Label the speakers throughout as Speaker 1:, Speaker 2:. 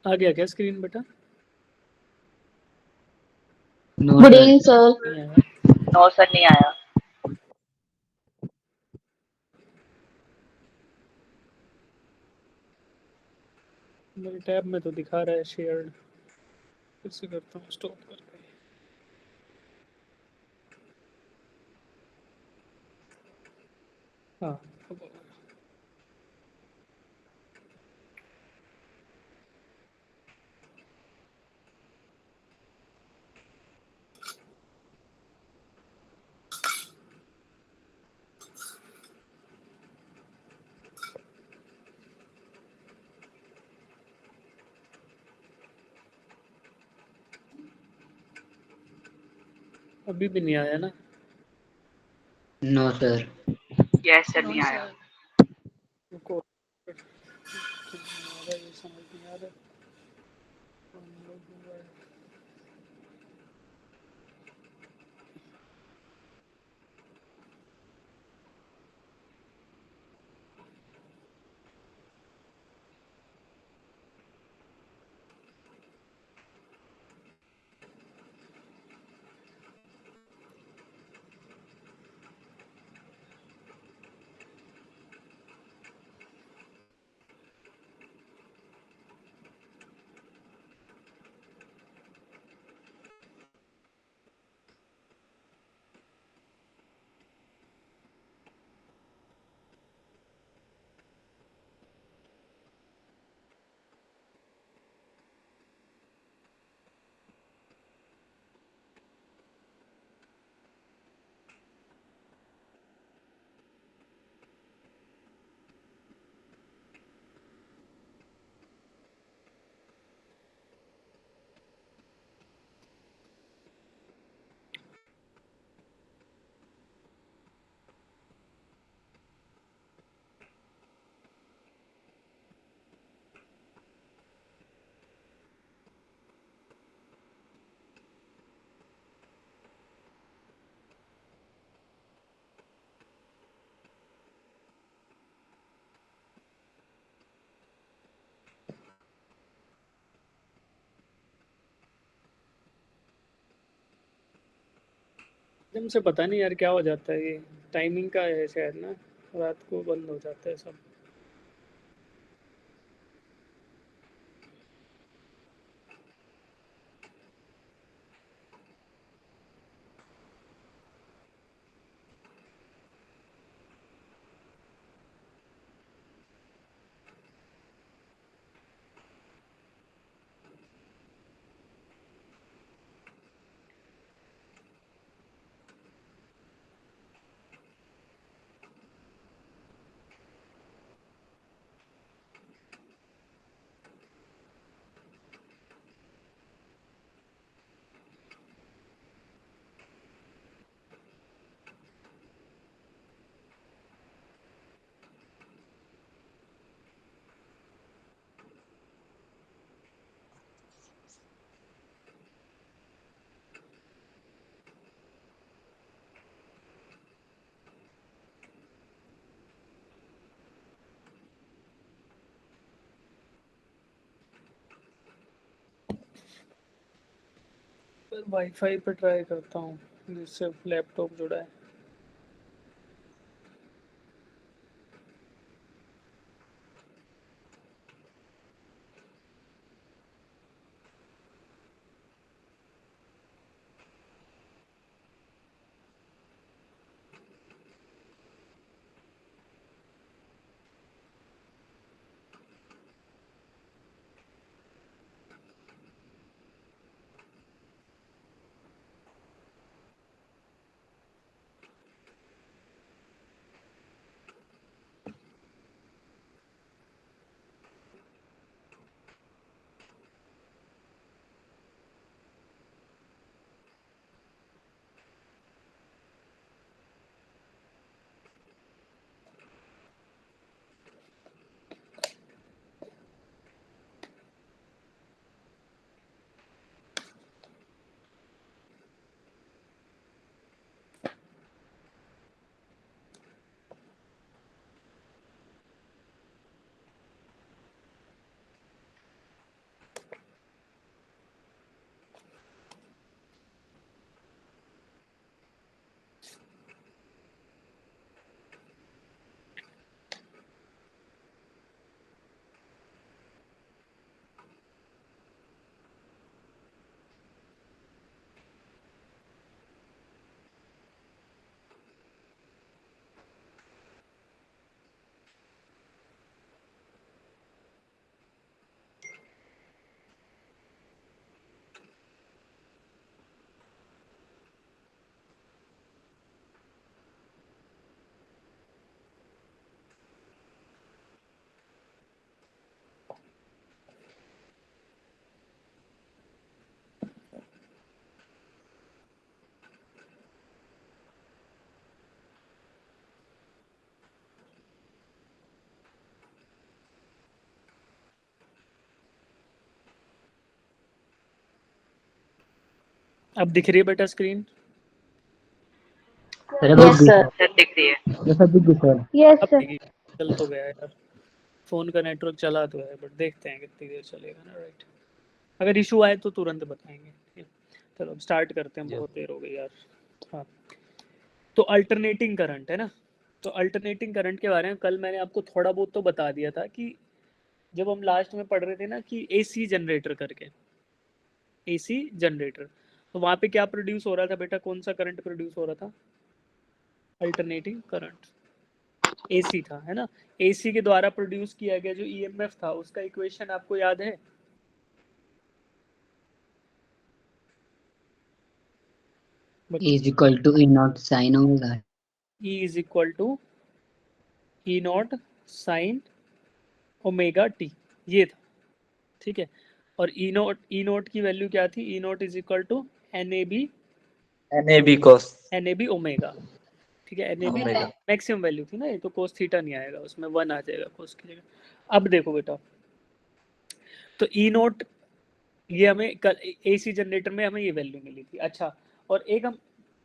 Speaker 1: आ गया क्या स्क्रीन बेटा?
Speaker 2: No
Speaker 3: good
Speaker 2: sir.
Speaker 3: Evening sir.
Speaker 1: नहीं आया?
Speaker 4: नो सर, नहीं आया।
Speaker 1: मेरे टैब में तो दिखा रहा है शेयर्ड। फिर से करता हूँ स्टॉप करके। हाँ, अब आ गया। अभी भी नहीं आया ना?
Speaker 2: No sir.
Speaker 4: यस सर, नहीं आया।
Speaker 1: रुको, क्यों नहीं आ रहा ये समझ नहीं आ रहा। एकदम से पता नहीं यार क्या हो जाता है ये। टाइमिंग का है शायद ना, रात को बंद हो जाता है सब। पर वाईफाई पे ट्राई करता हूँ जिससे लैपटॉप जुड़ा है। अब दिख रही है बेटा स्क्रीन?
Speaker 2: सर अब
Speaker 3: Yes, sir.
Speaker 4: सर दिख रही है।
Speaker 2: सर दिख गई सर।
Speaker 3: Yes,
Speaker 1: अब
Speaker 3: sir.
Speaker 1: दिखी? चल तो गया यार, फोन का नेटवर्क चला तो है, बट देखते हैं कितनी देर चलेगा ना। राइट, अगर इशू आए तो तुरंत बताएंगे। ठीक है? चलो अब स्टार्ट करते हैं, बहुत देर हो गई यार। हाँ, तो अल्टरनेटिंग करंट है ना। तो अल्टरनेटिंग करंट के बारे में कल मैंने आपको थोड़ा बहुत तो बता दिया था कि जब हम लास्ट में पढ़ रहे थे ना कि एसी जनरेटर करके, एसी जनरेटर, तो वहां पे क्या प्रोड्यूस हो रहा था बेटा? कौन सा करंट प्रोड्यूस हो रहा था? अल्टरनेटिंग करंट, एसी था, है ना। एसी के द्वारा प्रोड्यूस किया गया जो ईएमएफ था उसका इक्वेशन आपको याद है?
Speaker 2: E is equal to E naught sin omega।
Speaker 1: E is equal to E naught sine omega t, ये था। ठीक है, और ई नोट की वैल्यू क्या थी? E naught is equal to N A B omega. ठीक है, N A B maximum value थी ना, ये तो कोस थीटा नहीं आएगा उसमें, 1 आ जाएगा कोस की जगह। अब देखो बेटा, तो ई नोट ये हमें एसी जनरेटर में हमें ये वैल्यू मिली थी। अच्छा, और एक हम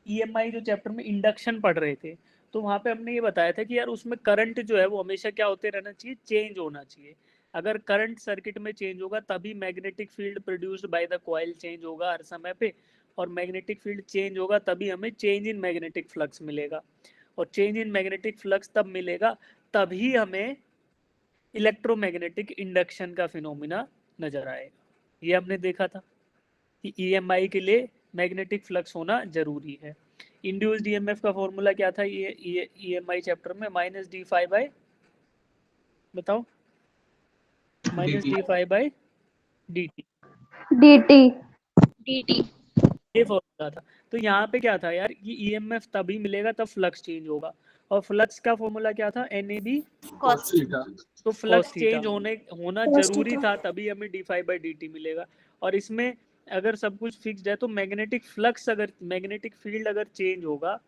Speaker 1: ईएमआई जो चैप्टर में इंडक्शन पढ़ रहे थे, तो वहां पे हमने ये बताया था कि यार उसमें करंट जो है वो हमेशा क्या होते रहना चाहिए? चेंज होना चाहिए। अगर करंट सर्किट में चेंज होगा तभी magnetic field produced by the coil change होगा हर समय पे, और मैग्नेटिक फील्ड चेंज होगा तभी हमें चेंज इन मैग्नेटिक फ्लक्स मिलेगा, और चेंज इन मैग्नेटिक फ्लक्स तब मिलेगा तभी हमें इलेक्ट्रोमैग्नेटिक इंडक्शन का फिनोमिना नजर आएगा। ये हमने देखा था कि ईएमआई के लिए मैग्नेटिक फ्लक्स होना जरूरी है। इंड्यूस्ड ईएमएफ का फॉर्मूला क्या था ये ईएमआई चैप्टर में? माइनस डी फाइव बाई, बताओ, minus D phi by D T,
Speaker 3: DT.
Speaker 1: ये फॉर्मूला था। तो यहाँ पे क्या था यार, ये ईएमएफ तभी मिलेगा तब फ्लक्स चेंज होगा, और फ्लक्स का फॉर्मूला क्या था? N A B
Speaker 3: Cos theta.
Speaker 1: तो फ्लक्स चेंज होना जरूरी था तभी हमें D phi by D T मिलेगा। और इसमें अगर सब कुछ फिक्स्ड है तो मैग्नेटिक फ्लक्स, अगर मैग्नेटिक फील्ड अगर चेंज होगा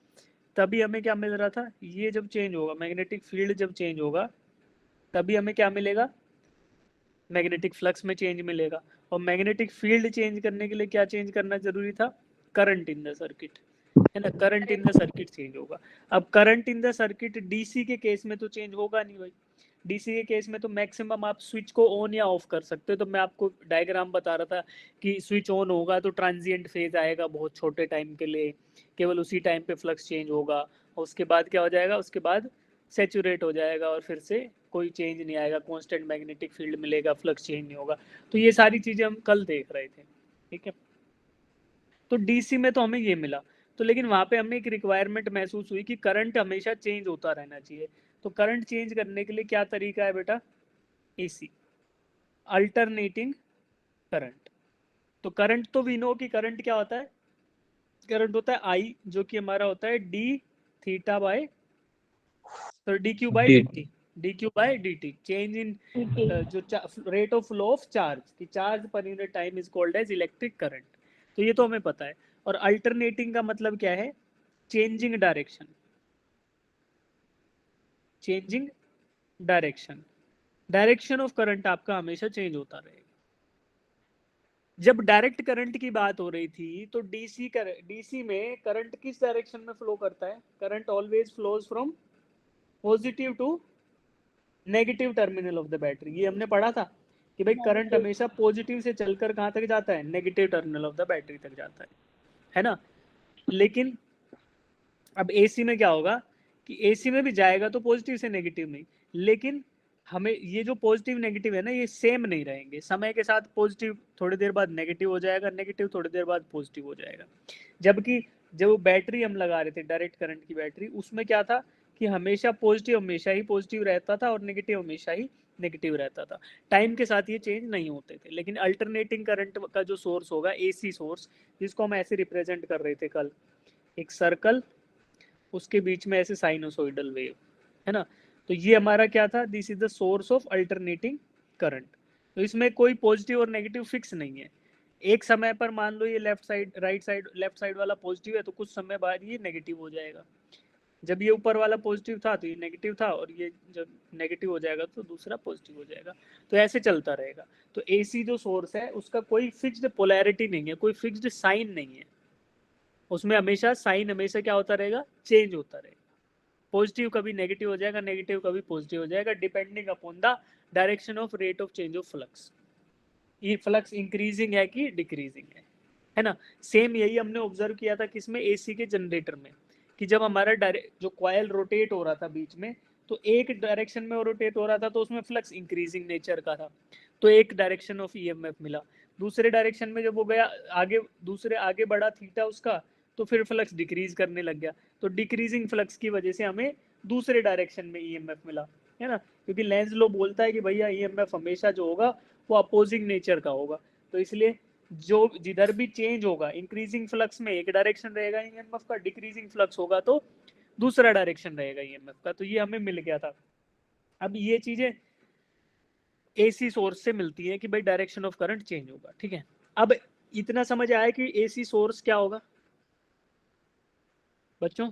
Speaker 1: तभी हमें क्या मिल रहा था? ये जब चेंज होगा, मैग्नेटिक फील्ड जब चेंज होगा तभी हमें क्या मिलेगा? मैग्नेटिक फ्लक्स में चेंज मिलेगा। और मैग्नेटिक फील्ड चेंज करने के लिए क्या चेंज करना जरूरी था? करंट इन द सर्किट, है ना। Current in the circuit change होगा। अब current in the circuit DC के केस में तो चेंज होगा नहीं भाई। डीसी के केस में तो मैक्सिमम आप स्विच को ऑन या ऑफ कर सकते हो। तो मैं आपको डायग्राम बता रहा था कि स्विच ऑन होगा तो ट्रांजिएंट फेज आएगा बहुत छोटे टाइम के लिए, केवल उसी टाइम पे फ्लक्स चेंज होगा, और उसके बाद क्या हो जाएगा? उसके बाद सेचुरेट हो जाएगा और फिर से कोई चेंज नहीं आएगा, कांस्टेंट मैग्नेटिक फील्ड मिलेगा, फ्लक्स चेंज नहीं होगा। तो ये सारी चीजें हम कल देख रहे थे। ठीक है, तो डीसी में तो हमें ये मिला। तो लेकिन वहां पे हमें एक रिक्वायरमेंट महसूस हुई कि करंट हमेशा चेंज होता रहना चाहिए। तो करंट चेंज करने के लिए क्या तरीका है बेटा? AC, alternating current. तो करंट तो वी नो कि करंट क्या होता है? करंट होता है आई, जो कि हमारा होता है डी थीटा बाय, तो D Q by D T, D Q by D T, change in जो rate of flow of charge, की charge per unit time is called as electric current. तो ये तो हमें पता है। और अल्टरनेटिंग का मतलब क्या है? Changing direction, changing direction, direction of current आपका हमेशा चेंज होता रहेगा। जब डायरेक्ट करंट की बात हो रही थी तो डीसी में करंट किस डायरेक्शन में फ्लो करता है? Current always flows from positive to negative terminal of the battery. ये हमने पढ़ा था कि भाई करंट हमेशा पॉजिटिव से चलकर कहां तक जाता है? Negative terminal of the battery तक जाता है ना। लेकिन अब एसी में क्या होगा कि एसी में भी जाएगा तो पॉजिटिव से नेगेटिव नहीं, लेकिन हमें ये जो पॉजिटिव नेगेटिव है ना, ये सेम नहीं रहेंगे। समय के साथ पॉजिटिव थोड़ी देर बाद नेगेटिव हो जाएगा, नेगेटिव थोड़ी देर बाद पॉजिटिव हो जाएगा। जबकि जब बैटरी हम लगा रहे थे, डायरेक्ट करंट की बैटरी, उसमें क्या था कि हमेशा पॉजिटिव हमेशा ही पॉजिटिव रहता था और नेगेटिव हमेशा ही नेगेटिव रहता था। टाइम के साथ ये चेंज नहीं होते थे। लेकिन अल्टरनेटिंग करंट का जो सोर्स होगा, एसी सोर्स, जिसको हम ऐसे रिप्रेजेंट कर रहे थे कल, एक सर्कल, उसके बीच में ऐसे साइनोसॉइडल वेव, है ना। तो ये हमारा क्या था? This is the source of alternating current. तो इसमें कोई पॉजिटिव और नेगेटिव फिक्स नहीं है। एक समय पर मान लो ये लेफ्ट साइड लेफ्ट साइड वाला पॉजिटिव है तो कुछ समय बाद ये नेगेटिव हो जाएगा। जब ये ऊपर वाला पॉजिटिव था तो ये नेगेटिव था, और ये जब नेगेटिव हो जाएगा तो दूसरा पॉजिटिव हो जाएगा। तो ऐसे चलता रहेगा। तो एसी जो सोर्स है उसका कोई फिक्स्ड पोलैरिटी नहीं है, कोई फिक्स्ड साइन नहीं है। उसमें हमेशा साइन हमेशा क्या होता रहेगा, चेंज होता रहेगा, पॉजिटिव कभी नेगेटिव हो जाएगा, नेगेटिव कभी पॉजिटिव हो जाएगा, depending upon the direction of rate of change of flux, ये फ्लक्स इंक्रीजिंग है कि डिक्रीजिंग है ना। सेम यही हमने ऑब्जर्व किया था किसमें, एसी के जनरेटर में, कि जब हमारा जो कॉइल रोटेट हो रहा था बीच में, तो एक डायरेक्शन में रोटेट हो रहा था तो उसमें फ्लक्स इंक्रीजिंग नेचर का था, तो एक डायरेक्शन ऑफ ईएमएफ मिला। दूसरे डायरेक्शन में जब वो गया आगे, दूसरे आगे बढ़ा थीटा उसका, तो फिर फ्लक्स डिक्रीज करने लग गया, तो डिक्रीजिंग फ्लक्स की वजह से हमें दूसरे डायरेक्शन में ईएमएफ मिला, है ना, क्योंकि लेंज लॉ बोलता है कि भैया ईएमएफ हमेशा जो होगा वो अपोजिंग नेचर का होगा, तो इसलिए जो जिधर भी चेंज होगा, इंक्रीजिंग फ्लक्स में एक डायरेक्शन रहेगा ईएमएफ का, डिक्रीजिंग फ्लक्स होगा तो दूसरा डायरेक्शन रहेगा ईएमएफ का, तो ये हमें मिल गया था। अब ये चीजें एसी सोर्स से मिलती है कि भाई डायरेक्शन ऑफ करंट चेंज होगा, ठीक है। अब इतना समझ आया कि एसी सोर्स क्या होगा बच्चों?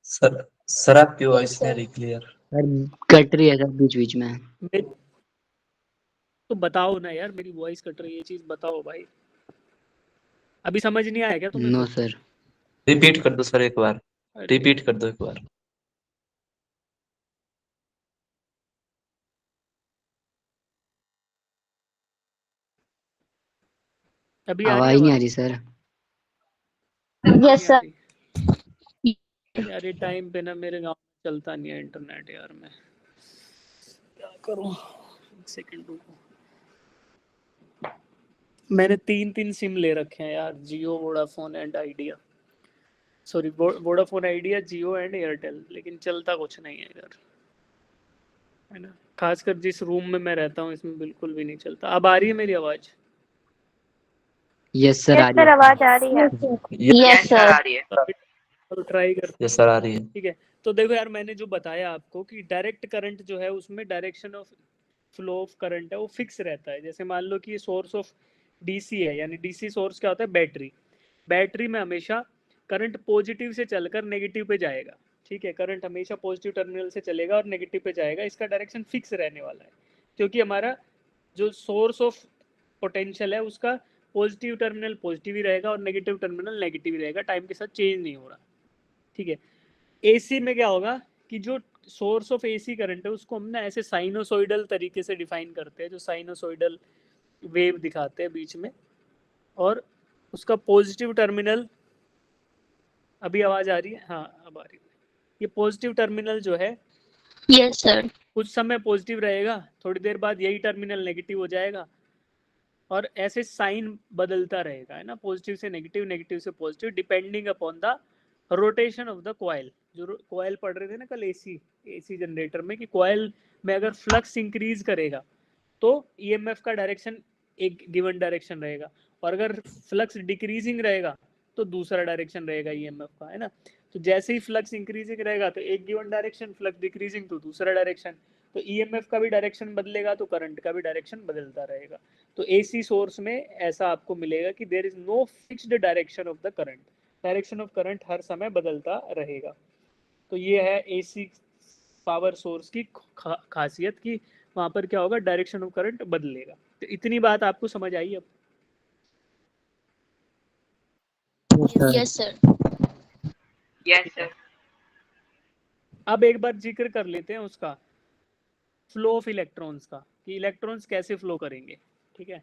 Speaker 3: सर आपकी वॉइस नहीं आ रही क्लियर।
Speaker 2: सर कट रही है सर बीच बीच में।
Speaker 1: तो बताओ ना यार, मेरी वॉइस कट रही है, ये चीज बताओ भाई, अभी समझ नहीं आया क्या तुम्हें?
Speaker 2: No sir.
Speaker 3: रिपीट कर दो सर एक बार, रिपीट कर दो एक बार।
Speaker 1: अभी आ रही
Speaker 2: आवाज
Speaker 1: है
Speaker 2: नहीं आ
Speaker 1: आवाज?
Speaker 2: रही सर।
Speaker 5: Yes sir.
Speaker 1: यार ये टाइम पे ना मेरे गांव में चलता नहीं है इंटरनेट यार, मैं क्या करूं, एक सेकंड रुको। मैंने 3 सिम ले रखे हैं यार, Jio, Vodafone and Idea, sorry Vodafone Idea, Jio and Airtel, लेकिन चलता कुछ नहीं है इधर, है ना, खासकर जिस रूम में मैं रहता हूँ इसमें बिल्कुल भी नहीं चलता। अब आ रही है मेरी आवाज?
Speaker 2: यस सर आ रही
Speaker 5: सर
Speaker 2: है।
Speaker 5: आवाज आ रही है। Yes sir.
Speaker 4: आ रही है।
Speaker 1: तो ट्राई करते
Speaker 3: यस सर आ रही है।
Speaker 1: ठीक है। तो देखो यार, मैंने जो बताया आपको कि डायरेक्ट करंट जो है उसमें direction of flow of current है वो फिक्स रहता है। जैसे मान लो कि ये सोर्स ऑफ डीसी है, यानी डीसी सोर्स क्या होता है, बैटरी, बैटरी में हमेशा करंट पॉजिटिव से चलकर नेगेटिव पे जाएगा, ठीक है, करंट हमेशा पॉजिटिव टर्मिनल से चलेगा और नेगेटिव पे जाएगा, इसका डायरेक्शन फिक्स रहने वाला है, क्योंकि हमारा जो सोर्स ऑफ पोटेंशियल है उसका पॉजिटिव टर्मिनल पॉजिटिव ही रहेगा और नेगेटिव टर्मिनल नेगेटिव ही रहेगा, टाइम के साथ चेंज नहीं हो रहा, ठीक है। एसी में क्या होगा कि जो सोर्स ऑफ एसी करंट है उसको हम ना ऐसे साइनोसॉइडल तरीके से डिफाइन करते हैं, जो साइनोसॉइडल वेव दिखाते हैं बीच में, और उसका पॉजिटिव टर्मिनल, अभी आवाज आ रही है? हाँ अब आ रही है। ये पॉजिटिव टर्मिनल जो है
Speaker 5: यस सर।
Speaker 1: कुछ समय पॉजिटिव रहेगा, थोड़ी देर बाद यही टर्मिनल नेगेटिव हो जाएगा, और ऐसे साइन बदलता रहेगा, है ना, पॉजिटिव से नेगेटिव, नेगेटिव से positive, depending upon the rotation of the coil. जो कॉइल पढ़ रहे थे ना कल एसी जनरेटर में, कि कॉइल में अगर फ्लक्स इंक्रीज करेगा तो ईएमएफ का डायरेक्शन एक गिवन डायरेक्शन रहेगा, और अगर फ्लक्स डिक्रीजिंग रहेगा तो दूसरा डायरेक्शन रहेगा ईएमएफ का, है ना। तो जैसे ही फ्लक्स इंक्रीजिंग रहेगा तो एक गिवन डायरेक्शन, फ्लक्स डिक्रीजिंग तो दूसरा डायरेक्शन, तो ईएमएफ का भी डायरेक्शन बदलेगा तो करंट का भी डायरेक्शन बदलता रहेगा। तो एसी सोर्स में ऐसा आपको मिलेगा कि there is no fixed direction of the current, direction of current हर समय बदलता रहेगा। तो ये है एसी पावर सोर्स की खासियत, कि वहां पर क्या होगा, डायरेक्शन ऑफ करंट बदलेगा। तो इतनी बात आपको समझ आई अब?
Speaker 5: Yes sir.
Speaker 4: Yes sir.
Speaker 1: अब एक बार जिक्र कर लेते हैं उसका, फ्लो ऑफ इलेक्ट्रॉन्स का, कि इलेक्ट्रॉन्स कैसे फ्लो करेंगे, ठीक है।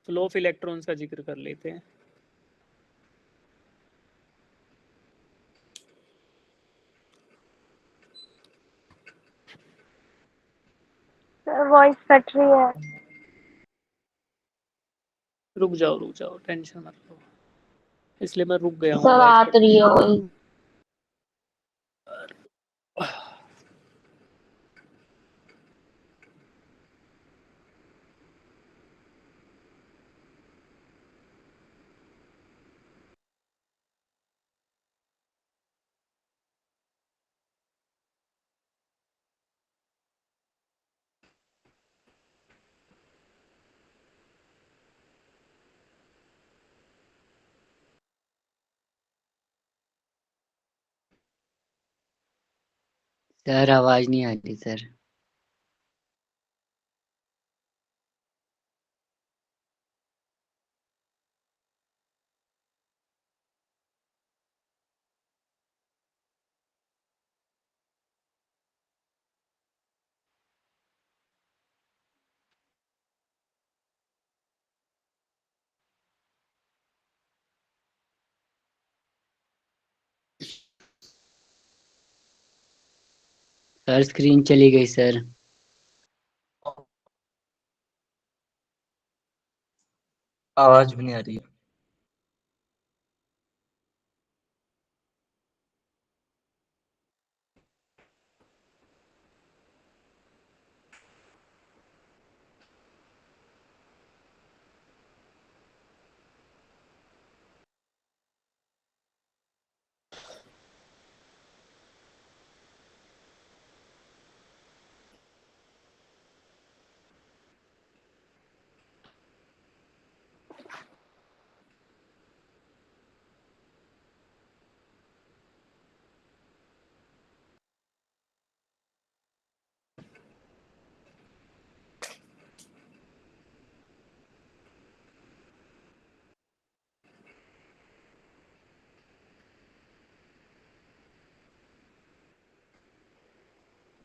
Speaker 1: फ्लो ऑफ इलेक्ट्रॉन्स का जिक्र कर लेते हैं।
Speaker 5: सर वॉइस कट रही है।
Speaker 1: रुक जाओ, टेंशन मत लो, इसलिए मैं रुक गया हूँ
Speaker 5: सर आ
Speaker 1: आवाज
Speaker 5: तो रही है वॉइस।
Speaker 2: सर आवाज नहीं आ रही सर। सर स्क्रीन चली गई सर।
Speaker 3: आवाज भी नहीं आ रही है।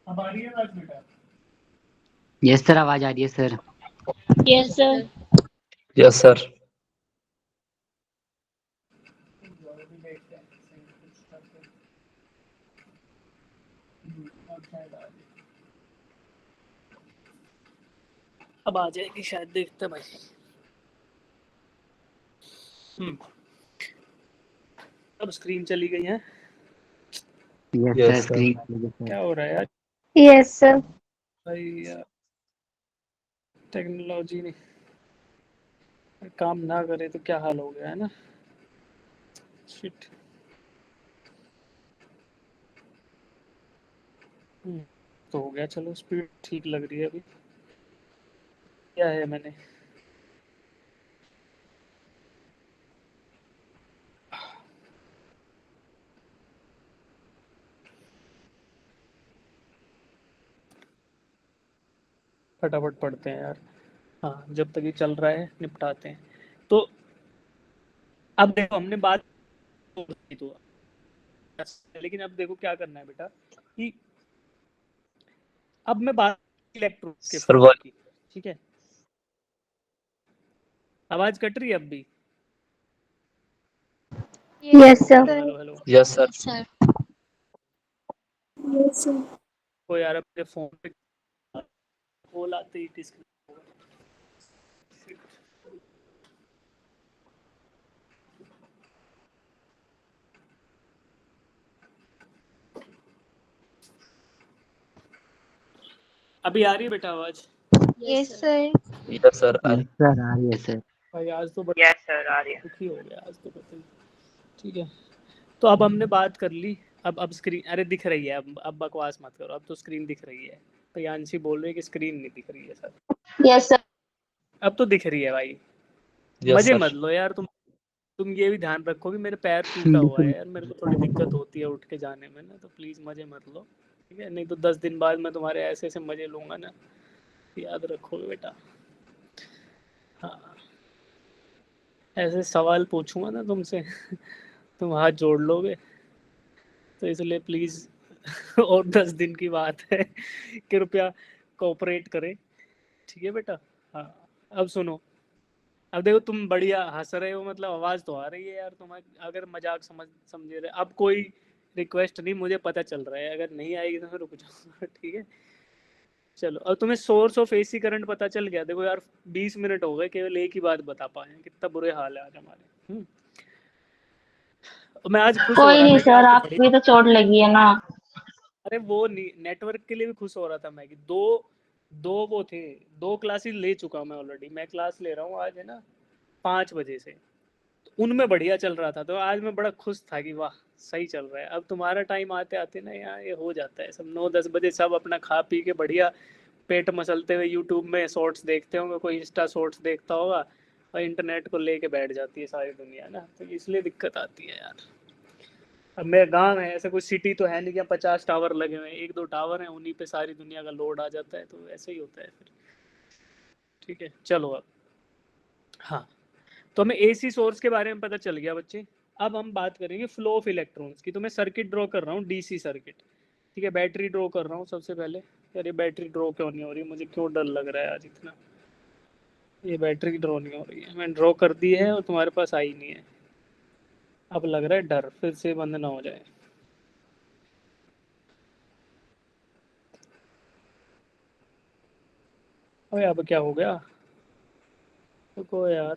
Speaker 1: अब आ रही है आवाज बेटा?
Speaker 2: यस सर, आवाज आ रही है sir.
Speaker 5: Yes, sir.
Speaker 3: Yes sir.
Speaker 1: अब आ जाएगी शायद, देखते हैं भाई। अब स्क्रीन चली गई है।
Speaker 2: Yes
Speaker 3: Yes,
Speaker 2: sir,
Speaker 3: sir.
Speaker 2: Screen चली गई सर।
Speaker 1: क्या हो रहा है यार
Speaker 5: Yes, sir.
Speaker 1: भाई यार, टेक्नोलॉजी ने काम ना करे तो क्या हाल हो गया है ना। शिट। तो हो गया, चलो स्पीड ठीक लग रही है अभी। क्या है मैंने फटाफट पढ़ते हैं यार। हाँ, जब तक ये चल रहा है निपटाते हैं। तो अब देखो, हमने बात की तो, लेकिन अब देखो क्या करना है बेटा कि अब मैं बात इलेक्ट्रॉन के
Speaker 3: सर
Speaker 1: फ्लो की। ठीक है, आवाज कट रही है अब भी?
Speaker 5: Yes, sir.
Speaker 1: Hello hello.
Speaker 3: Yes sir.
Speaker 5: Yes, sir.
Speaker 1: तो यार अपने फोन पे कॉल आते ही डिस्कनेक्ट। अभी आ रही है बेटा आवाज?
Speaker 5: Yes, sir.
Speaker 3: Yes sir.
Speaker 2: Yes sir, आ रही है सर।
Speaker 1: भाई आज तो बड़ा
Speaker 4: Yes, sir. Arya.
Speaker 1: दुखी हो गया आज तो पता ही। ठीक है, तो अब हमने बात कर ली। अब स्क्रीन, अरे दिख रही है, अब बकवास मत करो, अब तो स्क्रीन दिख रही है। प्रियांशी बोल रही है कि स्क्रीन नहीं दिख रही है सर।
Speaker 5: Yes, sir.
Speaker 1: अब तो दिख रही है भाई।
Speaker 3: यस
Speaker 1: मजे
Speaker 3: सर।
Speaker 1: मत लो यार तुम ये भी ध्यान रखो कि मेरे पैर टूटा हुआ है यार, मेरे को थोड़ी दिक्कत होती है उठ के जाने में ना, तो प्लीज मजे मत लो। ठीक है, नहीं तो 10 दिन बाद मैं तुम्हारे ऐसे ऐसे मजे लूंगा ना, याद रखोगे बेटा। हाँ, ऐसे सवाल पूछूंगा ना तुमसे तुम हाथ जोड़ लोगे, तो इसलिए प्लीज और 10 दिन की बात है, कृपया कोऑपरेट करें। ठीक है बेटा। हाँ, अब सुनो। अब देखो, तुम बढ़िया हंस रहे हो, मतलब आवाज तो आ रही है यार, तुम अगर मजाक समझे रहे, अब कोई रिक्वेस्ट नहीं, मुझे पता चल रहा है, अगर नहीं आएगी तो मैं रुक जाऊंगा। ठीक है, चलो। अब तुम्हें सोर्स ऑफ एसी करंट पता चल गया? देखो यार, 20 मिनट हो गए, केवल एक ही बात बता पाए हैं, कितना बुरे हाल है आज हमारे। मैं आज खुश हो
Speaker 5: कोई
Speaker 1: रहा
Speaker 5: नहीं
Speaker 1: था कि
Speaker 5: सर,
Speaker 1: आज तो
Speaker 5: आपको भी
Speaker 1: बढ़िया।
Speaker 5: तो चोट लगी है ना।
Speaker 1: अरे वो नेटवर्क के लिए भी खुश हो रहा था मैं कि दो दो वो थे, 2 क्लासेस ले चुका मैं ऑलरेडी। मैं क्लास ले रहा हूँ आज, है ना, 5 बजे से। तो उनमें बढ़िया चल रहा था, तो आज मैं बड़ा खुश था कि वाह सही चल रहा है। अब तुम्हारा टाइम आते आते ना यार ये हो जाता है, सब 9-10 बजे सब अपना खा पी के बढ़िया पेट मसलते हुए यूट्यूब में शॉर्ट्स देखते होंगे, कोई इंस्टा शॉर्ट्स देखता होगा, और इंटरनेट को लेके बैठ जाती है सारी दुनिया ना, तो इसलिए दिक्कत आती है यार। अब मेरा गांव है, ऐसे कोई सिटी तो है नहीं कि 50 टावर लगे हुए हैं, 1-2 टावर हैं, उन्हीं पे सारी दुनिया का लोड आ जाता है, तो ऐसे ही होता है फिर। ठीक है, चलो अब। हाँ, तो हमें एसी सोर्स के बारे में पता चल गया बच्चे। अब हम बात करेंगे फ्लो ऑफ इलेक्ट्रॉन्स की। तो मैं सर्किट ड्रॉ कर रहा हूँ, डीसी सर्किट। ठीक है, बैटरी ड्रॉ कर रहा हूँ सबसे पहले। यार ये बैटरी ड्रॉ क्यों नहीं हो रही, मुझे क्यों डर लग रहा है आज इतना। ये बैटरी ड्रॉ नहीं हो रही है, मैंने ड्रॉ कर दी है और तुम्हारे पास आई नहीं है। अब लग रहा है डर फिर से बंद ना हो जाए। ओए अब क्या हो गया? रुको यार,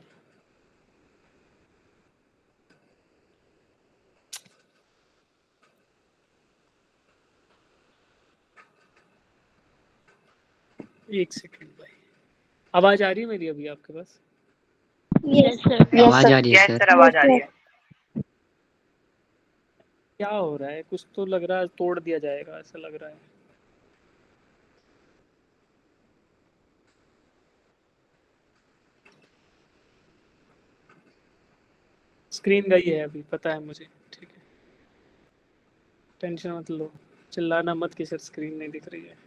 Speaker 1: एक सेकंड भाई। आवाज आ रही है मेरी अभी आपके पास?
Speaker 5: Yes, sir. Yes,
Speaker 2: आवाज
Speaker 5: sir.
Speaker 2: आ रही है
Speaker 4: यस
Speaker 2: सर।
Speaker 4: सर, आवाज आ रही है।
Speaker 1: क्या हो रहा है? कुछ तो लग रहा है तोड़ दिया जाएगा, ऐसा लग रहा है। स्क्रीन गई है अभी, पता है मुझे, ठीक है, टेंशन मत लो, चिल्लाना मत कि सर स्क्रीन नहीं दिख रही है।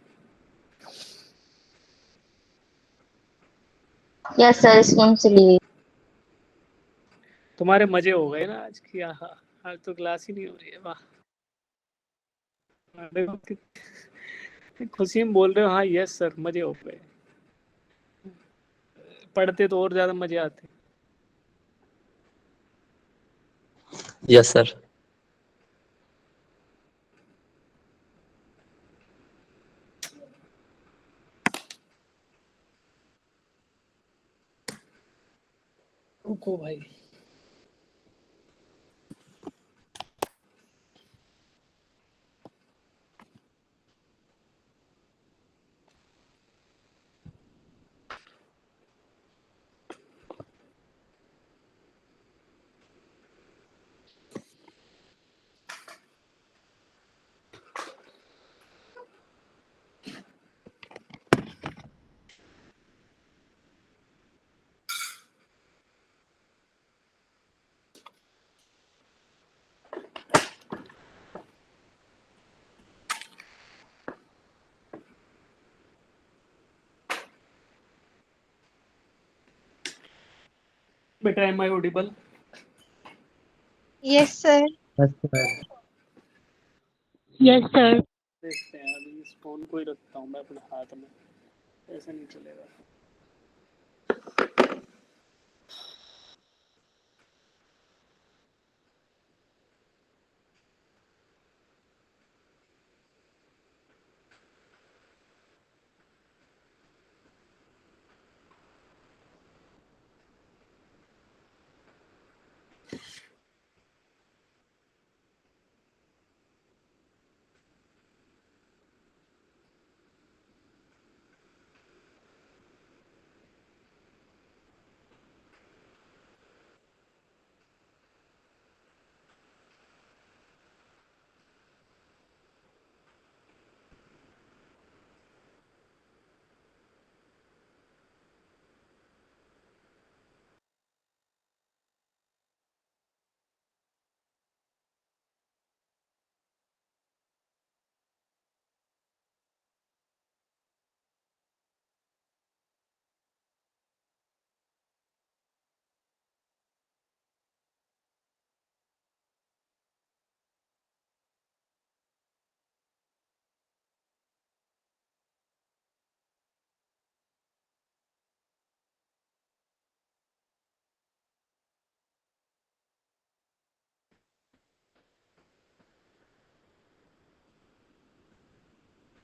Speaker 5: Yes, sir. स्कूल चली गई।
Speaker 1: तुम्हारे मजे हो गए ना आज की? आहा, आज तो क्लास ही नहीं हो रही है, वाह। देखो कितनी खुशी में बोल रहे हो, हाँ यस सर, मजे हो गए। पढ़ते तो और ज्यादा मजे आते।
Speaker 3: Yes sir.
Speaker 1: रुको भाई, बेटा am I audible?
Speaker 5: Yes, sir.
Speaker 2: बस सर।
Speaker 5: Yes, sir.
Speaker 1: देखते हैं, अभी इस फोन को ही रखता हूँ मैं अपने हाथ में, ऐसा नहीं चलेगा।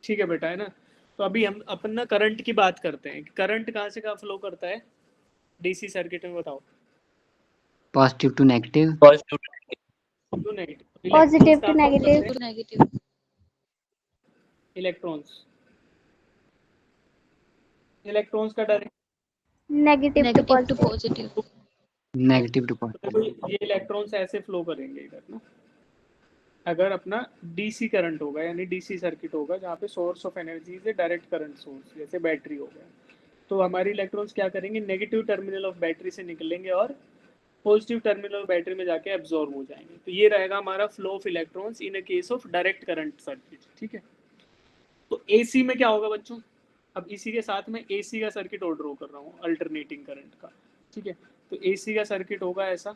Speaker 1: ठीक है बेटा, है ना? तो अभी हम अपन ना करंट की बात करते हैं। करंट कहाँ से कहाँ फ्लो करता है डीसी सर्किट में, बताओ।
Speaker 2: Positive to negative.
Speaker 3: Positive
Speaker 1: to negative.
Speaker 5: Positive to negative.
Speaker 1: Electrons, electrons का direct
Speaker 5: Negative to positive.
Speaker 2: Negative to
Speaker 1: देखो,
Speaker 2: पॉजिटिव।
Speaker 1: ये इलेक्ट्रॉन्स ऐसे फ्लो करेंगे इधर ना। अगर अपना डीसी करंट होगा, यानी डीसी सर्किट होगा जहाँ पे सोर्स ऑफ एनर्जी से डायरेक्ट करंट सोर्स, जैसे बैटरी हो गया, तो हमारी इलेक्ट्रॉन्स क्या करेंगे, नेगेटिव टर्मिनल ऑफ बैटरी से निकलेंगे और पॉजिटिव टर्मिनल ऑफ बैटरी में जाके एब्जॉर्ब हो जाएंगे। तो ये रहेगा हमारा flow of electrons in a case of direct current circuit, ठीक है। तो एसी में क्या होगा बच्चों? अब इसी के साथ में एसी का सर्किट और ड्रॉ कर रहा हूँ, अल्टरनेटिंग करंट का, ठीक है। तो एसी का सर्किट होगा ऐसा,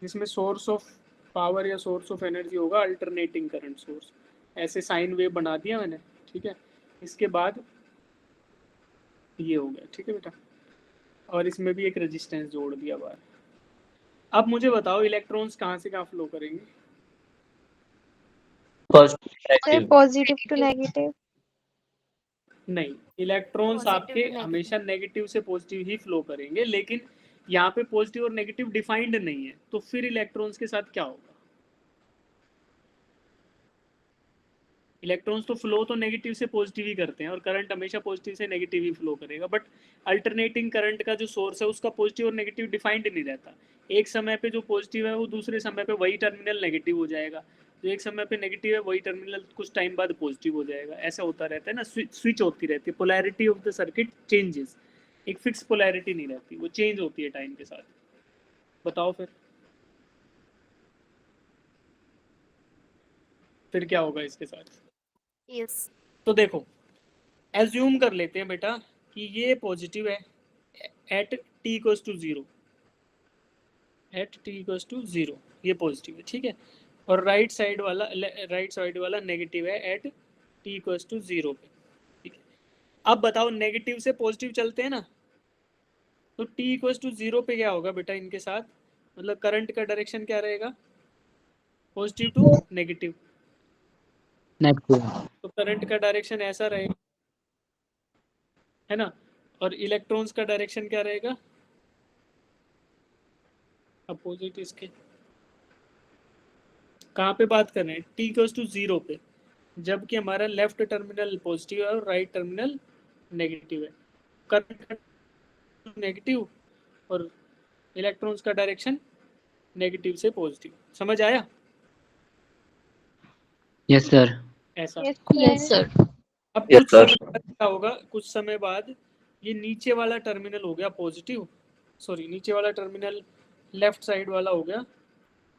Speaker 1: जिसमें सोर्स ऑफ पावर या सोर्स ऑफ एनर्जी होगा अल्टरनेटिंग करंट सोर्स। ऐसे साइन वेव बना दिया मैंने, ठीक है। इसके बाद ये हो गया, ठीक है बेटा, और इसमें भी एक रेजिस्टेंस जोड़ दिया बाहर। अब मुझे बताओ इलेक्ट्रॉन्स कहाँ से कहाँ फ्लो करेंगे?
Speaker 5: Sir, positive to negative.
Speaker 1: नहीं, इलेक्ट्रॉन्स आपके हमेशा नेगेटिव से पॉजिटिव ही फ्लो करेंगे, लेकिन यहाँ पे पॉजिटिव और नेगेटिव डिफाइंड नहीं है, तो फिर इलेक्ट्रॉन्स के साथ क्या होगा? इलेक्ट्रॉन्स तो फ्लो तो नेगेटिव से पॉजिटिव ही करते हैं, और करंट हमेशा पॉजिटिव से नेगेटिव ही फ्लो करेगा, बट अल्टरनेटिंग करंट का जो सोर्स है उसका पॉजिटिव और नेगेटिव डिफाइंड नहीं रहता। एक समय पे जो पॉजिटिव है वो दूसरे समय पे वही टर्मिनल नेगेटिव हो जाएगा, जो एक समय पे नेगेटिव है वही टर्मिनल कुछ टाइम बाद पॉजिटिव हो जाएगा। ऐसा होता रहता है ना, स्विच होती रहती है, polarity of the circuit changes, एक फिक्स पोलैरिटी नहीं रहती, वो चेंज होती है टाइम के साथ। बताओ फिर क्या होगा इसके साथ?
Speaker 6: यस
Speaker 1: तो देखो, एज्यूम कर लेते हैं बेटा कि ये पॉजिटिव है at t equals to 0, at t equals to 0 ये पॉजिटिव है, ठीक है, और राइट साइड वाला नेगेटिव है एट t इक्वल्स टू 0 पे, ठीक है। अब बताओ नेगेटिव से पॉजिटिव चलते हैं ना, तो t इक्वल्स टू 0 पे क्या होगा बेटा इनके साथ, मतलब करंट का डायरेक्शन क्या रहेगा, पॉजिटिव टू नेगेटिव,
Speaker 2: नेगेटिव।
Speaker 1: तो करंट का डायरेक्शन ऐसा रहेगा, है ना, और इलेक्ट्रॉन्स का डायरेक्शन क्या रहेगा, अपोजिट इसके। कहाँ पे बात कर रहे हैं, t इक्वल्स टू 0 पे, जबकि हमारा लेफ्ट टर्मिनल पॉजिटिव है और राइट टर्मिनल नेगेटिव है, करंट नेगेटिव और इलेक्ट्रॉन्स का डायरेक्शन नेगेटिव से पॉजिटिव। समझ आया?
Speaker 2: Yes sir.
Speaker 1: ऐसा
Speaker 5: Yes, sir.
Speaker 1: अब
Speaker 3: Yes,
Speaker 1: कुछ
Speaker 3: sir.
Speaker 1: समय बाद क्या होगा, कुछ समय बाद ये नीचे वाला टर्मिनल हो गया पॉजिटिव, सॉरी नीचे वाला टर्मिनल लेफ्ट साइड वाला हो गया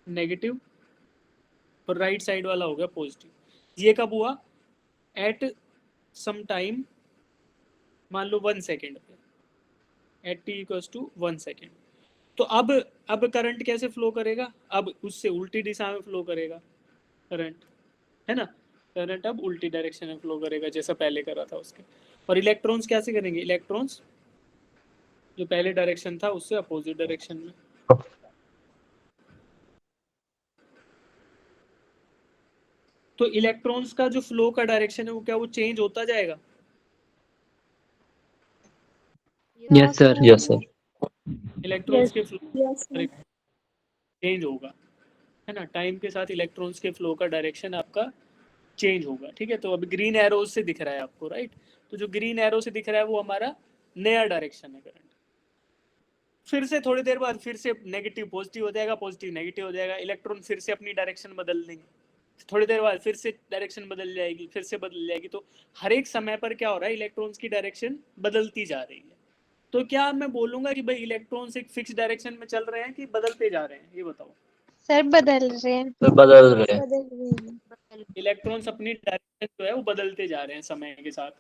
Speaker 1: नेगेटिव और राइट साइड वाला हो गया पॉजिटिव। ये कब हुआ, एट सम टाइम, मान लो 1 सेकेंड पे, at t equals to 1 second. तो अब करंट कैसे फ्लो करेगा, अब उससे उल्टी दिशा में फ्लो करेगा करंट, है ना, करंट अब उल्टी डायरेक्शन में फ्लो करेगा जैसा पहले कर रहा था उसके। और इलेक्ट्रॉन्स कैसे करेंगे, इलेक्ट्रॉन्स जो पहले डायरेक्शन था उससे अपोजिट डायरेक्शन में। तो इलेक्ट्रॉन्स का जो फ्लो का डायरेक्शन है वो क्या, वो चेंज होता जाएगा?
Speaker 2: Yes sir.
Speaker 3: Yes, sir.
Speaker 1: Electrons के फ्लो चेंज होगा, है ना, टाइम के साथ इलेक्ट्रॉन्स के फ्लो का डायरेक्शन आपका चेंज होगा, ठीक है। तो अब ग्रीन एरो से दिख रहा है आपको, राइट, तो जो ग्रीन एरो से दिख रहा है वो हमारा नया डायरेक्शन है करंट। फिर से थोड़ी देर बाद फिर से नेगेटिव पॉजिटिव हो जाएगा, पॉजिटिव नेगेटिव हो जाएगा, इलेक्ट्रॉन फिर से अपनी डायरेक्शन बदल देंगे, थोड़ी देर बाद फिर से डायरेक्शन बदल जाएगी, फिर से बदल जाएगी। तो हर एक समय पर क्या हो रहा है, इलेक्ट्रॉन्स की डायरेक्शन बदलती जा रही है। तो क्या मैं बोलूंगा कि भाई इलेक्ट्रॉन्स एक फिक्स डायरेक्शन में चल रहे हैं कि बदलते जा रहे हैं, ये बताओ।
Speaker 5: सर बदल रहे हैं।
Speaker 3: तो बदल रहे हैं।
Speaker 1: इलेक्ट्रॉन्स अपनी डायरेक्शन जो है वो बदलते जा रहे हैं समय के साथ।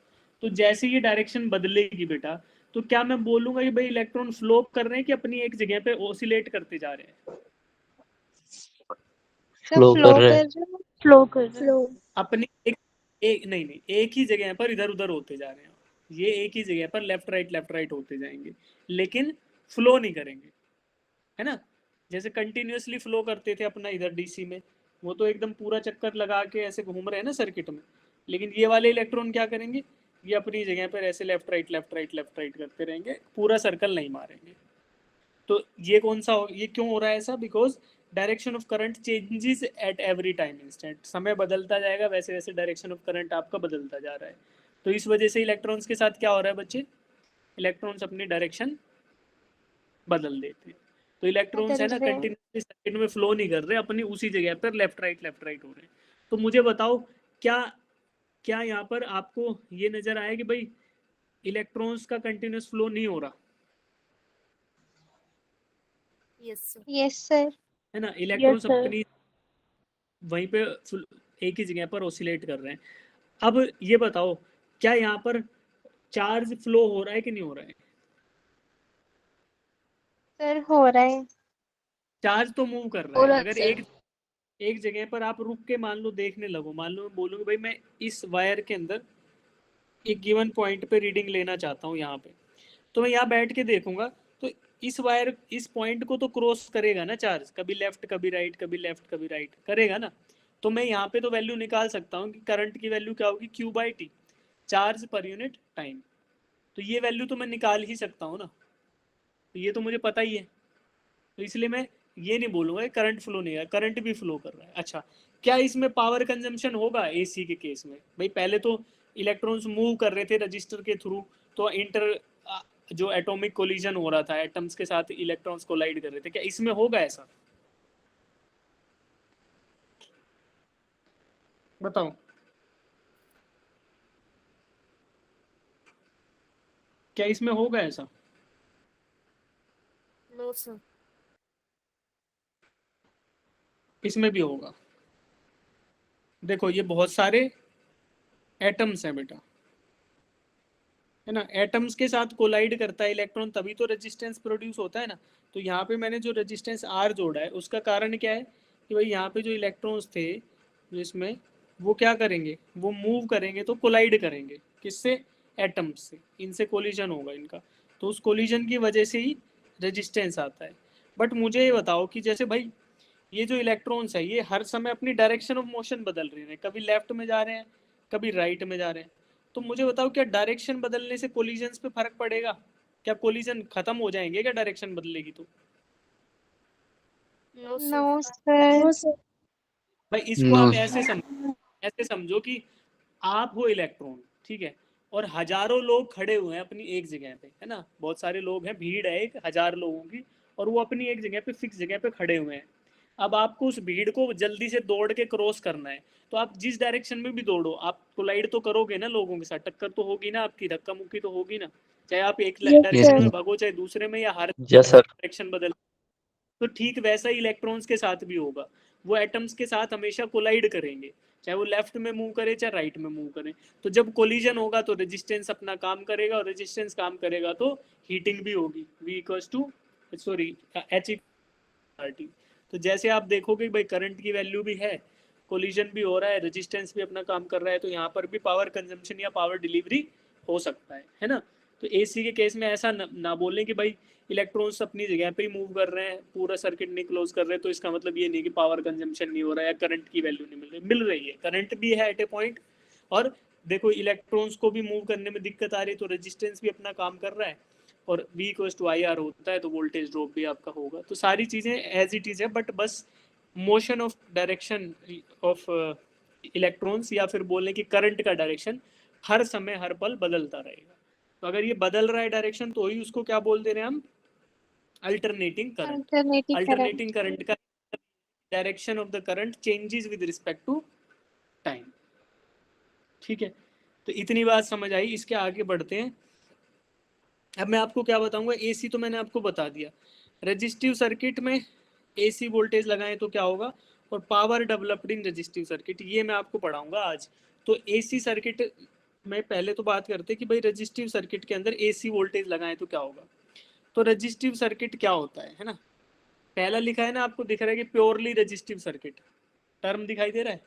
Speaker 1: तो जैसे ये डायरेक्शन बदलेगी बेटा, तो क्या मैं बोलूंगा कि भाई इलेक्ट्रॉन फ्लो कर रहे हैं कि अपनी एक जगह पे ऑसिलेट करते जा रहे हैं?
Speaker 3: फ्लो कर रहे हैं।
Speaker 6: फ्लो कर रहे हैं।
Speaker 1: अपनी एक नहीं एक ही जगह पर इधर उधर होते जा रहे हैं, ये एक ही जगह पर लेफ्ट राइट होते जाएंगे, लेकिन फ्लो नहीं करेंगे, है ना। जैसे कंटिन्यूअसली फ्लो करते थे अपना इधर डीसी में, वो तो एकदम पूरा चक्कर लगा के ऐसे घूम रहे हैं ना सर्किट में, लेकिन ये वाले इलेक्ट्रॉन क्या करेंगे, ये अपनी जगह पर ऐसे लेफ्ट राइट करते रहेंगे, पूरा सर्कल नहीं मारेंगे। तो ये कौन सा ये क्यों हो रहा है ऐसा, because direction of current changes at every time instant, समय बदलता जाएगा वैसे वैसे डायरेक्शन ऑफ करंट आपका बदलता जा रहा है। तो इस वजह से इलेक्ट्रॉन्स के साथ क्या हो रहा है बच्चे, इलेक्ट्रॉन्स अपनी डायरेक्शन बदल देते हैं। तो इलेक्ट्रॉन्स है ना कंटिन्यूसली सर्किट में फ्लो नहीं कर रहे, अपनी उसी जगह पर लेफ्ट राइट हो रहे हैं। तो मुझे बताओ क्या क्या यहाँ पर आपको ये नजर आया कि भाई इलेक्ट्रॉन्स का कंटिन्यूस फ्लो नहीं हो रहा,
Speaker 5: यस सर।
Speaker 1: है ना, इलेक्ट्रॉन्स अपनी वहीं पे एक ही जगह पर ऑसिलेट कर रहे हैं। अब ये बताओ क्या यहाँ पर चार्ज फ्लो हो रहा है कि नहीं हो रहा है?
Speaker 5: सर हो रहा है।
Speaker 1: चार्ज तो मूव कर रहा है। अगर एक जगह पर आप रुक के मान लो देखने लगो, मान लो मैं बोलूँ भाई मैं इस वायर के अंदर एक गिवन पॉइंट पे रीडिंग लेना चाहता हूँ यहाँ पे, तो मैं यहाँ बैठ के देखूंगा, तो इस वायर इस पॉइंट को तो क्रॉस करेगा ना चार्ज, कभी लेफ्ट कभी राइट, कभी लेफ्ट कभी राइट करेगा ना। तो मैं यहाँ पे तो वैल्यू निकाल सकता हूँ कि करंट की वैल्यू क्या होगी, Q/T। Charge per unit time. तो ये वैल्यू तो मैं निकाल ही सकता हूँ ना, तो ये तो मुझे पता ही है, तो इसलिए मैं ये नहीं बोलूँगा करंट फ्लो नहीं है, करंट भी फ्लो कर रहा है। अच्छा, क्या इसमें पावर कंजम्पशन होगा एसी के केस में? भाई पहले तो इलेक्ट्रॉन्स मूव कर रहे थे रजिस्टर के थ्रू, तो इंटर जो एटॉमिक कोलिजन हो रहा था, एटम्स के साथ इलेक्ट्रॉन्स कोलाइड कर रहे थे, क्या इसमें होगा ऐसा? बताओ, क्या इसमें होगा ऐसा?
Speaker 6: No, sir.
Speaker 1: इसमें भी होगा। देखो ये बहुत सारे एटम्स हैं बेटा, है ना, एटम्स के साथ कोलाइड करता है इलेक्ट्रॉन, तभी तो रेजिस्टेंस प्रोड्यूस होता है ना। तो यहाँ पे मैंने जो रेजिस्टेंस आर जोड़ा है उसका कारण क्या है कि भाई यहाँ पे जो इलेक्ट्रॉन्स थे जिसमें, वो क्या करेंगे, वो मूव करेंगे तो कोलाइड करेंगे किससे? एटम्स से, इनसे कोलिजन होगा इनका, तो उस कोलिजन की वजह से ही रेजिस्टेंस आता है। बट मुझे ये बताओ कि जैसे भाई ये जो इलेक्ट्रॉन्स है ये हर समय अपनी डायरेक्शन ऑफ मोशन बदल रहे हैं, कभी लेफ्ट में जा रहे हैं, कभी राइट में जा रहे हैं। तो मुझे बताओ क्या डायरेक्शन बदलने से कोलिजन्स पे फर्क पड़ेगा? क्या कोलिजन खत्म हो जाएंगे क्या डायरेक्शन बदलेगी तो?
Speaker 6: No, sir.
Speaker 5: No sir.
Speaker 1: भाई इसको
Speaker 2: नो
Speaker 1: आप ऐसे समझो कि आप हो इलेक्ट्रॉन, ठीक है, और हजारों लोग खड़े हुए हैं अपनी एक जगह पे, है ना, बहुत सारे लोग हैं, भीड़ है 1,000 लोगों की, और वो अपनी एक जगह पे फिक्स जगह पे खड़े हुए हैं। अब आपको उस भीड़ को जल्दी से दौड़ के क्रॉस करना है, तो आप जिस डायरेक्शन में भी दौड़ो आप कोलाइड तो करोगे ना लोगों के साथ, टक्कर तो होगी ना आपकी, धक्का मुक्की तो होगी ना, चाहे आप एक
Speaker 2: यस
Speaker 1: डायरेक्शन में
Speaker 2: सर।
Speaker 1: भागो चाहे दूसरे में, या हर
Speaker 3: यस सर।
Speaker 1: डायरेक्शन बदल। तो ठीक वैसा ही इलेक्ट्रॉन्स के साथ भी होगा, वो एटम्स के साथ हमेशा कोलाइड करेंगे, चाहे वो लेफ्ट में मूव करे चाहे राइट में मूव करे। तो जब कोलिजन होगा तो रेजिस्टेंस अपना काम करेगा, और रेजिस्टेंस काम करेगा तो हीटिंग भी होगी, V equals to sorry H RT। तो जैसे आप देखोगे भाई करंट की वैल्यू भी है, कोलिजन भी हो रहा है, रेजिस्टेंस भी अपना काम कर रहा है, तो यहाँ पर भी पावर कंजम्पशन या पावर डिलीवरी हो सकता है ना। तो एसी के केस में ऐसा ना बोलें कि भाई इलेक्ट्रॉन्स अपनी जगह पे ही मूव कर रहे हैं, पूरा सर्किट नहीं क्लोज कर रहे, तो इसका मतलब ये नहीं कि पावर कंजम्पशन नहीं हो रहा है या करंट की वैल्यू नहीं मिल रही है, करंट भी है एट ए पॉइंट। और देखो इलेक्ट्रॉन्स को भी मूव करने में दिक्कत आ रही है, तो रेजिस्टेंस भी अपना काम कर रहा है, और V equals to I R होता है, तो वोल्टेज ड्रॉप भी आपका होगा। तो सारी चीज़ें एज इट इज़ है, बट बस motion of direction of electrons, या फिर बोलें कि करंट का डायरेक्शन हर समय हर पल बदलता रहेगा। तो अगर ये बदल रहा है डायरेक्शन, तो ही उसको क्या बोल दे रहे हैं हम? Alternating current.
Speaker 5: Alternative current.
Speaker 1: Alternating current का direction of the current changes with respect to time. ठीक है, तो इतनी बात समझ आई, इसके आगे बढ़ते हैं। अब मैं आपको क्या बताऊंगा, एसी तो मैंने आपको बता दिया, रेजिस्टिव सर्किट में एसी वोल्टेज लगाएं तो क्या होगा, और power developed in resistive circuit, ये मैं आपको पढ़ाऊंगा आज। तो एसी सर्किट में पहले तो बात करते हैं कि भाई रेजिस्टिव सर्किट के अंदर एसी वोल्टेज लगाएं तो क्या होगा। तो रेजिस्टिव सर्किट क्या होता है ना, पहला लिखा है ना, आपको दिख रहा है कि प्योरली रेजिस्टिव सर्किट, टर्म दिखाई दे रहा है,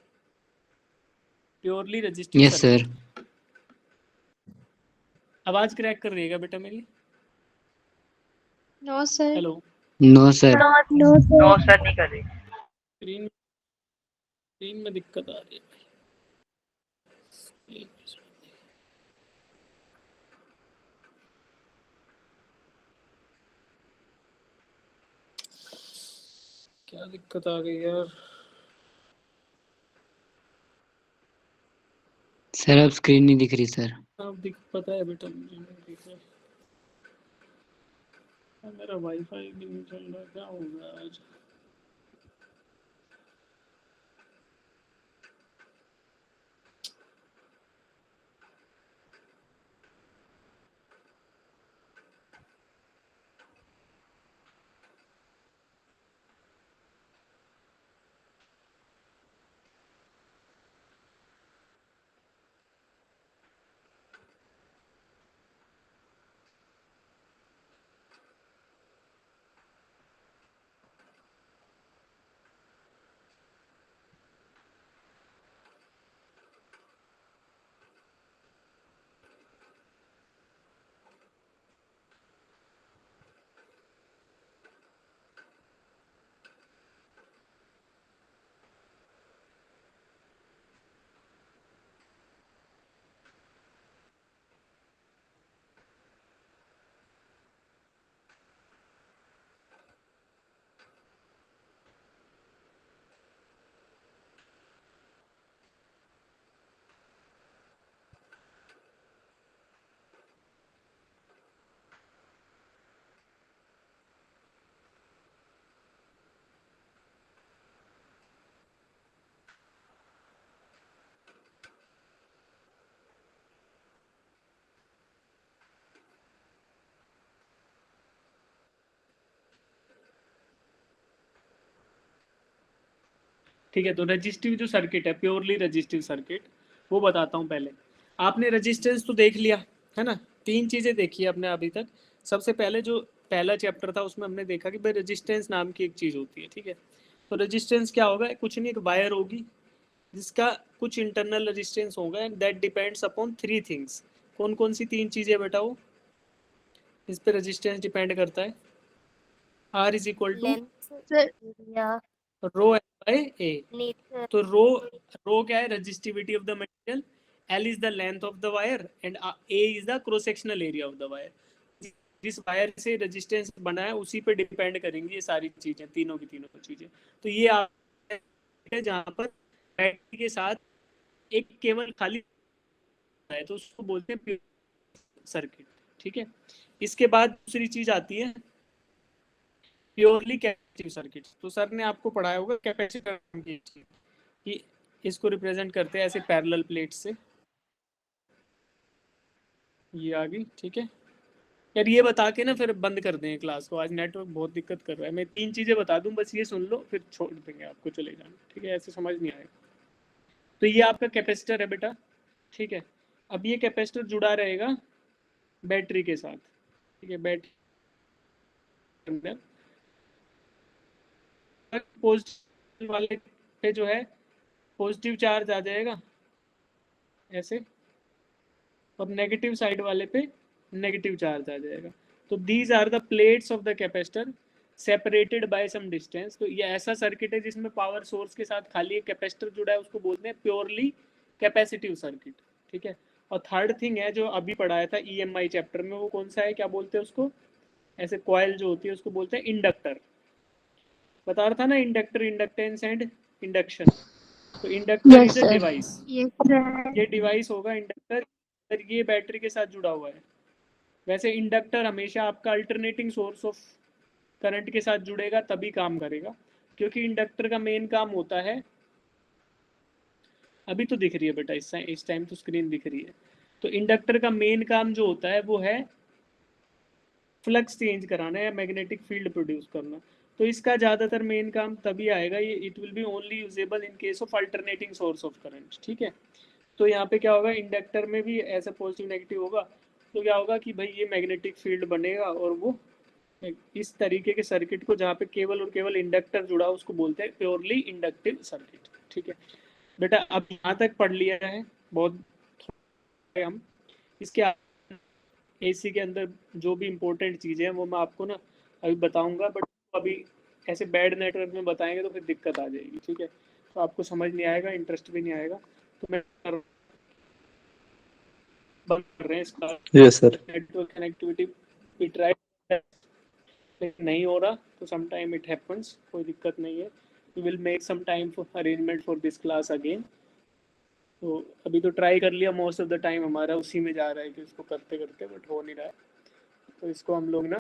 Speaker 1: purely resistive
Speaker 2: yes sir.
Speaker 1: Circuit. आवाज क्रैक कर रही है बेटा मेरी?
Speaker 5: No sir.
Speaker 1: Hello,
Speaker 2: no sir.
Speaker 6: No, sir.
Speaker 4: No sir नहीं कर रही।
Speaker 1: स्क्रीन में दिक्कत आ रही है। क्या दिक्कत आ गई यार?
Speaker 2: सर अब स्क्रीन नहीं दिख रही सर।
Speaker 1: अब दिख पता है बेटा, मुझे नहीं दिख रहा। मेरा वाईफाई भी नहीं चल रहा, क्या हो गया आज? ठीक है, तो रजिस्टिव जो सर्किट है, प्योरली रजिस्टिव सर्किट, वो बताता हूँ पहले। आपने रजिस्टेंस तो देख लिया है ना, 3 चीजें देखी है आपने अभी तक। सबसे पहले जो पहला चैप्टर था उसमें हमने देखा कि भाई रजिस्टेंस नाम की एक चीज होती है, ठीक है। तो रजिस्टेंस क्या होगा, कुछ नहीं, एक वायर होगी जिसका कुछ इंटरनल रेजिस्टेंस होगा and that depends upon 3 things. कौन कौन सी 3 चीजें बेटा वो इस पे रेजिस्टेंस डिपेंड करता है? R is equal to
Speaker 6: area,
Speaker 1: rho by A.
Speaker 6: nature,
Speaker 1: तो रो क्या है, resistivity of the material, L is the length of the wire and A is the cross sectional area of the wire. जिस wire से resistance बना है उसी पे depend करेंगी ये सारी चीजें, तीनों की तीनों चीजें। तो ये आप जहाँ पर बैटरी के साथ एक केवल खाली है तो उसको बोलते हैं प्योर सर्किट, ठीक है। इसके बाद दूसरी चीज आती है प्योरली कैपेसिटिव सर्किट। तो सर ने आपको पढ़ाया होगा कैपेसिटर कि इसको रिप्रेजेंट करते हैं ऐसे पैरेलल प्लेट से, ये आ गई, ठीक है। यार ये बता के ना फिर बंद कर दें क्लास को, आज नेटवर्क बहुत दिक्कत कर रहा है। मैं 3 चीजें बता दूं, बस ये सुन लो फिर छोड़ देंगे, आपको चले जाना, ठीक है, ऐसे समझ नहीं आएगा। तो ये आपका कैपेसिटर है बेटा, ठीक है। अब ये कैपेसिटर जुड़ा रहेगा बैटरी के साथ, ठीक है। बैटरी पॉजिटिव वाले पे जो है पॉजिटिव चार्ज आ जाएगा ऐसे, और नेगेटिव साइड वाले पे नेगेटिव चार्ज आ जाएगा। तो these are the plates of the capacitor separated by some distance. तो ये ऐसा सर्किट है जिसमें पावर सोर्स के साथ खाली एक कैपेसिटर जुड़ा है, उसको बोलते हैं प्योरली कैपेसिटिव सर्किट, ठीक है। और थर्ड थिंग है जो अभी पढ़ाया था EMI चैप्टर में, वो कौन सा है, क्या बोलते हैं उसको, ऐसे कॉइल जो होती है उसको बोलते हैं इंडक्टर। बता रहा था ना, इंडक्टर, इंडक्टेंस एंड इंडक्शन। तो इंडक्टर इज अ डिवाइस, ये डिवाइस होगा इंडक्टर, ये बैटरी के साथ जुड़ा हुआ है। वैसे इंडक्टर हमेशा आपका अल्टरनेटिंग सोर्स ऑफ करंट के साथ जुड़ेगा तभी काम करेगा, क्योंकि इंडक्टर का मेन काम होता है, अभी तो दिख रही है बेटा, इस टाइम तो स्क्रीन दिख रही है। तो इंडक्टर का मेन काम जो होता है वो है फ्लक्स चेंज कराना या मैग्नेटिक फील्ड प्रोड्यूस करना। तो इसका ज़्यादातर मेन काम तभी आएगा, ये it will be only usable in case of alternating source of current, ठीक है। तो यहाँ पे क्या होगा, इंडक्टर में भी ऐसा पॉजिटिव नेगेटिव होगा, तो क्या होगा कि भाई ये मैग्नेटिक फील्ड बनेगा और वो इस तरीके के सर्किट को जहाँ पे केवल और केवल इंडक्टर जुड़ा उसको बोलते हैं प्योरली इंडक्टिव सर्किट, ठीक है बेटा। अब यहाँ तक पढ़ लिया है बहुत, हम इसके AC के अंदर जो भी इम्पोर्टेंट चीज़ें हैं वो मैं आपको ना अभी बताऊंगा, बट अभी ऐसे बैड नेटवर्क में बताएंगे तो फिर दिक्कत आ जाएगी, ठीक है। तो आपको समझ नहीं आएगा, इंटरेस्ट भी नहीं आएगा, तो मैं बंद कर रहे हैं इसका।
Speaker 3: Yes sir.
Speaker 1: नेटवर्क कनेक्टिविटी भी ट्राई नहीं हो रहा तो सम टाइम इट हैपेंस, कोई दिक्कत नहीं है। We will make some time for arrangement for this class again. तो अभी तो ट्राई कर लिया, मोस्ट ऑफ द टाइम हमारा उसी में जा रहा है कि इसको करते करते, बट हो नहीं रहा है। तो इसको हम लोग ना